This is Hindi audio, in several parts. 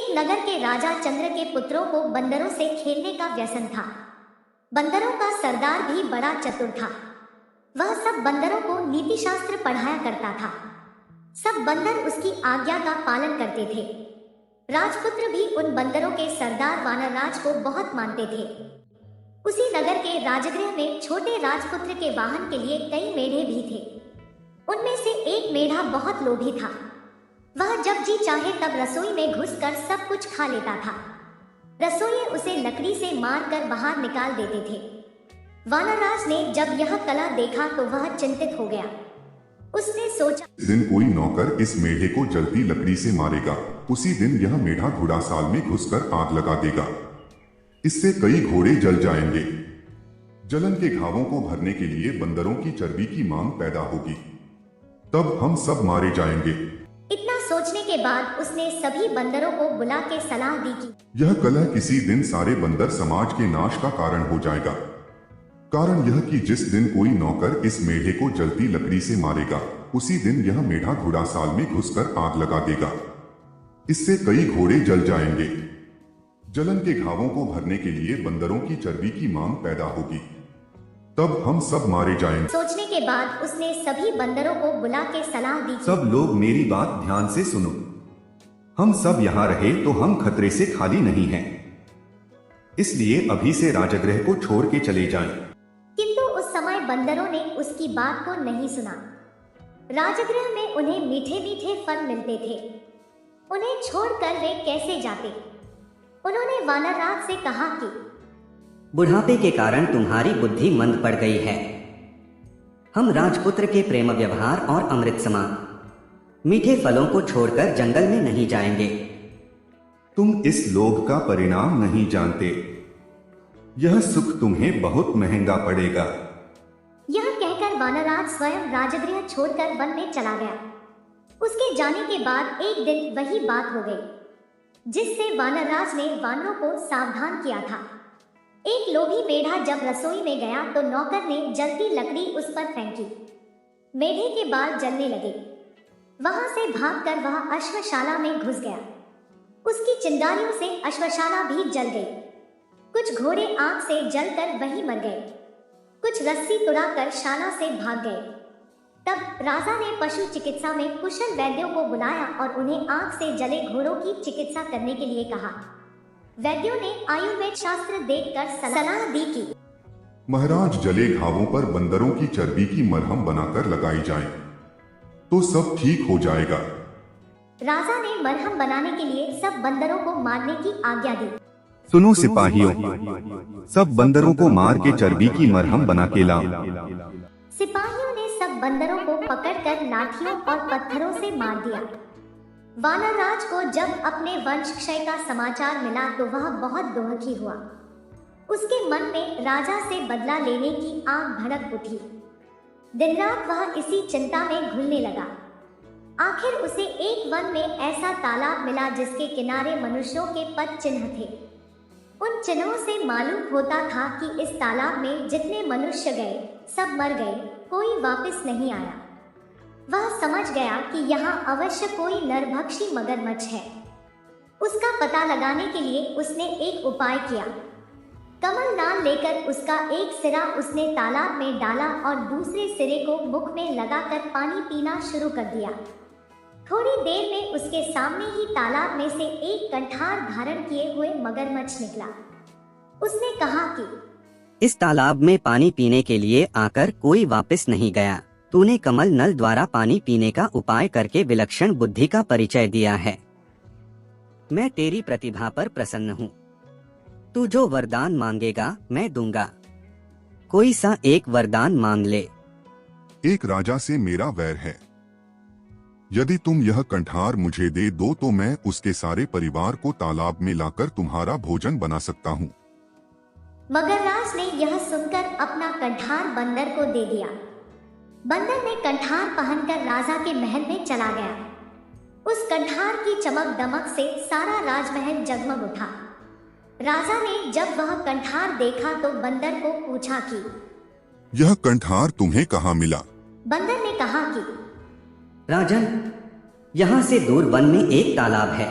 एक नगर के राजा चंद्र के पुत्रों को बंदरों से खेलने का व्यसन था। बंदरों का सरदार भी बड़ा चतुर था। वह सब बंदरों को नीति शास्त्र पढ़ाया करता था। सब बंदर उसकी आज्ञा का पालन करते थे। राजपुत्र भी उन बंदरों के सरदार वानरराज को बहुत मानते थे। उसी नगर के राजगृह में छोटे राजपुत्र के वाहन के लिए कई मेढ़े भी थे। उनमें से एक मेढ़ा बहुत लोभी था। वह जब जी चाहे तब रसोई में घुसकर सब कुछ खा लेता था। रसोइये उसे लकड़ी से मारकर बाहर निकाल देते थे। वानरराज ने जब यह कला देखा तो वह चिंतित हो गया। उसने सोचा, इस दिन कोई नौकर इस मेढ़े को जलती लकड़ी से मारेगा। उसी दिन यह मेढ़ा घुड़ासाल में घुसकर आग लगा देगा। इससे कई घोड़े जल जाएंगे। जलन के घावों को भरने के लिए बंदरों की चर्बी की मांग पैदा होगी। तब हम सब मारे जाएंगे। इतना सोचने के बाद उसने सभी बंदरों को बुला के सलाह दी कि यह कलह किसी दिन सारे बंदर समाज के नाश का कारण हो जाएगा। कारण यह कि जिस दिन कोई नौकर इस मेढ़े को जलती लकड़ी से मारेगा, उसी दिन यह मेढ़ा घुड़ासाल में घुसकर आग लगा देगा। इससे कई घोड़े जल जाएंगे। जलन के घावों को भरने के लिए बंदरों की चर्बी की मांग पैदा होगी। तब हम सब मारे जाएंगे। सोचने के बाद उसने सभी बंदरों को बुला के सलाह दी। सब लोग मेरी बात ध्यान से सुनो। हम सब यहाँ रहे तो हम खतरे से खाली नहीं हैं। इसलिए अभी से राजगृह को छोड़ के चले जाएं। किंतु उस समय बंदरों ने उसकी बात को नहीं सुना। राजगृह में उन्हें मीठे मीठे फल मिलते थे। उन्हें छोड़कर वे कैसे जाते? उन्होंने वानरराज से कहा कि बुढ़ापे के कारण तुम्हारी बुद्धि मंद पड़ गई है। हम राजपुत्र के प्रेम व्यवहार और अमृत समान मीठे फलों को छोड़कर जंगल में नहीं जाएंगे। तुम इस लोभ का परिणाम नहीं जानते। यह सुख तुम्हें बहुत महंगा पड़ेगा। यह कहकर वानरराज स्वयं राजगृह छोड़कर वन में चला गया। उसके जाने के बाद एक दिन वही बात हो गई जिससे वानरराज ने वानरों को सावधान किया था। एक लोभी मेढ़ा जब रसोई में गया तो नौकर ने जलती लकड़ी उस पर फेंकी। मेढ़े के बाल जलने लगे। वहां से भागकर वह अश्वशाला में घुस गया। उसकी चिंगारियों से अश्वशाला भी जल गई। कुछ घोड़े आग से जलकर वहीं मर गए। कुछ रस्सी तुड़ाकर शाला से भाग गए। तब राजा ने पशु चिकित्सा में कुशल वैद्यों को बुलाया और उन्हें आग से जले घोड़ों की चिकित्सा करने के लिए कहा। वैद्यों ने आयुर्वेद शास्त्र देखकर सलाह दी कि महाराज, जले घावों पर बंदरों की चर्बी की मरहम बनाकर लगाई जाए तो सब ठीक हो जाएगा। राजा ने मरहम बनाने के लिए सब बंदरों को मारने की आज्ञा दी। सुनो सिपाहियों, सब बंदरों को मार के चर्बी की मरहम बना के लाओ। सिपाहियों ने सब बंदरों को पकड़कर लाठियों और पत्थरों से मार दिया। वानरराज को जब अपने वंश क्षय का समाचार मिला तो वह बहुत दुखी हुआ। उसके मन में राजा से बदला लेने की आग भड़क उठी। दिन रात वह इसी चिंता में घुलने लगा। आखिर उसे एक वन में ऐसा तालाब मिला जिसके किनारे मनुष्यों के पद चिन्ह थे। उन चिन्हों से मालूम होता था कि इस तालाब में जितने मनुष्य गए सब मर गए, कोई वापस नहीं आया। वह समझ गया कि यहाँ अवश्य कोई नरभक्षी मगरमच्छ है। उसका पता लगाने के लिए उसने एक उपाय किया। कमल नाल लेकर उसका एक सिरा उसने तालाब में डाला और दूसरे सिरे को मुख में लगाकर पानी पीना शुरू कर दिया। थोड़ी देर में उसके सामने ही तालाब में से एक कंठार धारण किए हुए मगरमच्छ निकला। उसने कहा कि इस तालाब में पानी पीने के लिए आकर कोई वापस नहीं गया। तूने कमल नल द्वारा पानी पीने का उपाय करके विलक्षण बुद्धि का परिचय दिया है। मैं तेरी प्रतिभा पर प्रसन्न हूँ। तू जो वरदान मांगेगा मैं दूंगा। कोई सा एक वरदान मांग ले। एक राजा से मेरा वैर है। यदि तुम यह कंठार मुझे दे दो तो मैं उसके सारे परिवार को तालाब में लाकर तुम्हारा भोजन बना सकता हूँ। मगरराज ने यह सुनकर अपना कंठार बंदर को दे दिया। बंदर ने कंठार पहनकर राजा के महल में चला गया। उस कंठार की चमक दमक से सारा राजमहल जगमग उठा। राजा ने जब वह कंठार देखा तो बंदर को पूछा कि यह कंठार तुम्हें कहाँ मिला? बंदर ने कहा कि राजन, यहाँ से दूर वन में एक तालाब है।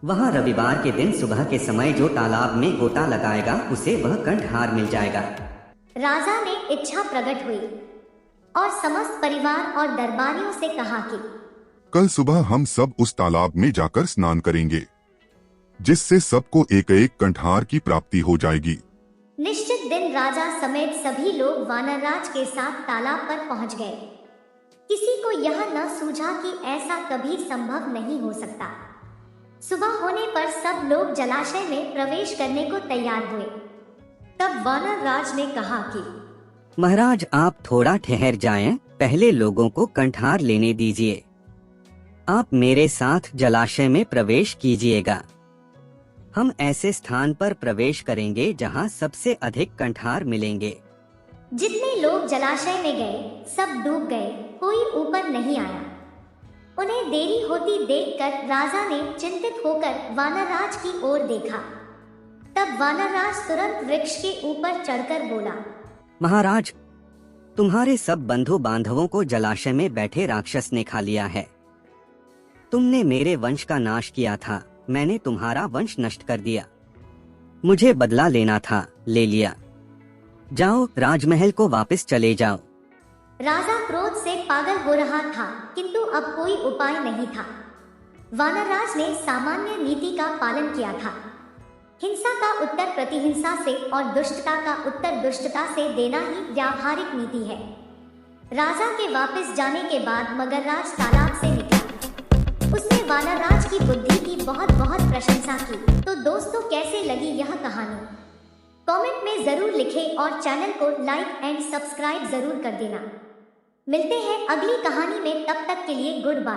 वहाँ रविवार के दिन सुबह के समय जो तालाब में गोता लगाएगा उसे वह कंठहार मिल जाएगा। राजा ने इच्छा प्रकट हुई और समस्त परिवार और दरबारियों से कहा कि कल सुबह हम सब उस तालाब में जाकर स्नान करेंगे, जिससे सबको एक एक कंठहार की प्राप्ति हो जाएगी। निश्चित दिन राजा समेत सभी लोग वानरराज के साथ तालाब पर पहुंच गए। किसी को यह न सूझा कि ऐसा कभी संभव नहीं हो सकता। सुबह होने पर सब लोग जलाशय में प्रवेश करने को तैयार हुए। तब वानरराज ने कहा कि महाराज आप थोड़ा ठहर जाएं, पहले लोगों को कंठहार लेने दीजिए। आप मेरे साथ जलाशय में प्रवेश कीजिएगा। हम ऐसे स्थान पर प्रवेश करेंगे जहां सबसे अधिक कंठहार मिलेंगे। जितने लोग जलाशय में गए सब डूब गए, कोई ऊपर नहीं आया। उन्हें देरी होती देखकर राजा ने चिंतित होकर वानरराज की ओर देखा। तब वानरराज तुरंत वृक्ष के ऊपर चढ़कर बोला, महाराज, तुम्हारे सब बंधु बांधवों को जलाशय में बैठे राक्षस ने खा लिया है। तुमने मेरे वंश का नाश किया था, मैंने तुम्हारा वंश नष्ट कर दिया। मुझे बदला लेना था, ले लिया। जाओ, राजमहल को वापस चले जाओ। राजा क्रोध से पागल हो रहा था, किंतु अब कोई उपाय नहीं था। वानरराज ने सामान्य नीति का पालन किया था। हिंसा का उत्तर प्रतिहिंसा से और दुष्टता का उत्तर दुष्टता से देना ही व्यावहारिक नीति है। राजा के वापस जाने के बाद मगरराज तालाब से निकला। उसने वानरराज की बुद्धि की बहुत बहुत प्रशंसा की। तो दोस्तों, कैसे लगी यह कहानी? कमेंट में जरूर लिखें और चैनल को लाइक एंड सब्सक्राइब जरूर कर देना। मिलते हैं अगली कहानी में, तब तक के लिए गुड बाय।